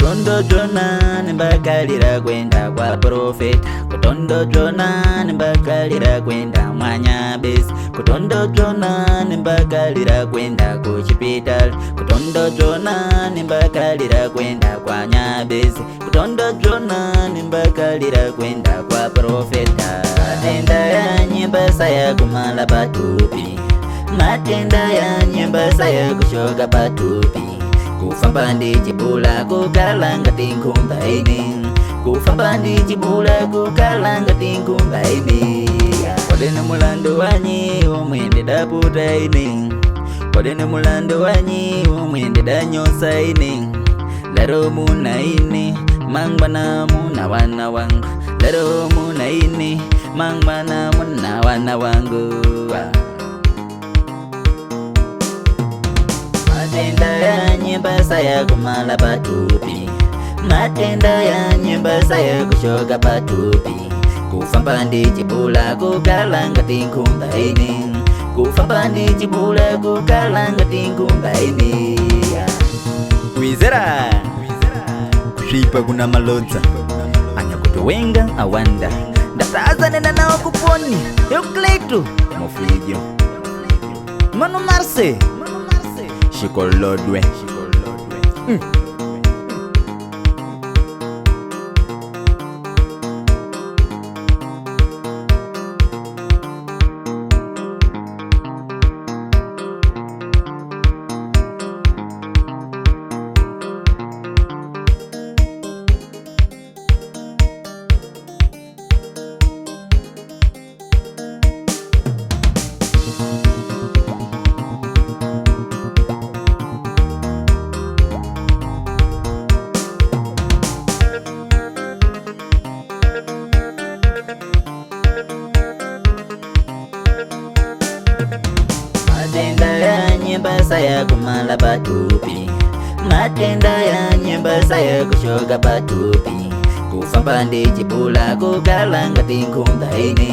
Kutondo jona nimbakalira kwenda kwa profeta. Kutondo jona nimbakalira kwenda mwanya besi. Kutondo jona nimbakalira kwenda ku hospital. Kutondo jona nimbakalira kwenda kwa nyabesi. Kutondo jona nimbakalira kwenda kwa profeta. Matenda ya nyembasa ya kumala patupi. Matenda ya nyembasa ya kushoka patupi. Kufamba ndi chibula kukala ngati nkhumba ini. Kufamba ndi chibula kukala ngati nkhumba ini. Kodene mulandu wanyi omwende daputa ini. Kodene mulandu wanyi omwende danyosa ini. Lero muna ini mangwana muna wana wangu. Lero muna ini mangwana muna wana wangu. Matenda ya nyembasa ya kumala patupi. Matenda ya nyembasa ya kushoka patupi. Kufamba ndi chibula kukala ngati nkhumba ini. Kufamba ndi chibula kukala ngati nkhumba ini. Kwizera kushipa kuna malodza anyakutowenga awanda. Ndataza nena nao kuponi Eucleto Mofijo Mano Marse Shikolodwe. Matenda ya nyembasa ya kumala patupi. Matenda ya nyembasa ya kushoka patupi. Kufamba ndi chibula kukala ngati nkhumba ini.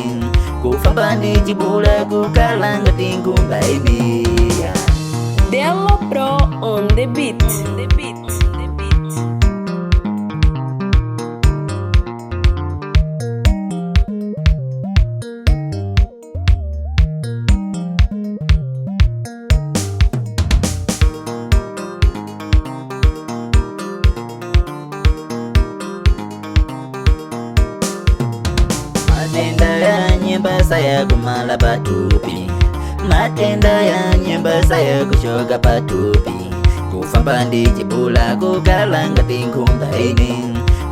Kufamba ndi chibula kukala ngati nkhumba ini. Dello Pro on the beat. Matenda ya nyembasa ya kumala patupi. Matenda ya nyembasa ya kushoka patupi. Kufamba ndi chibula kukala ngati nkhumba ini.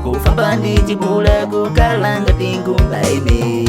Kufamba ndi chibula kukala ngati nkhumba ini.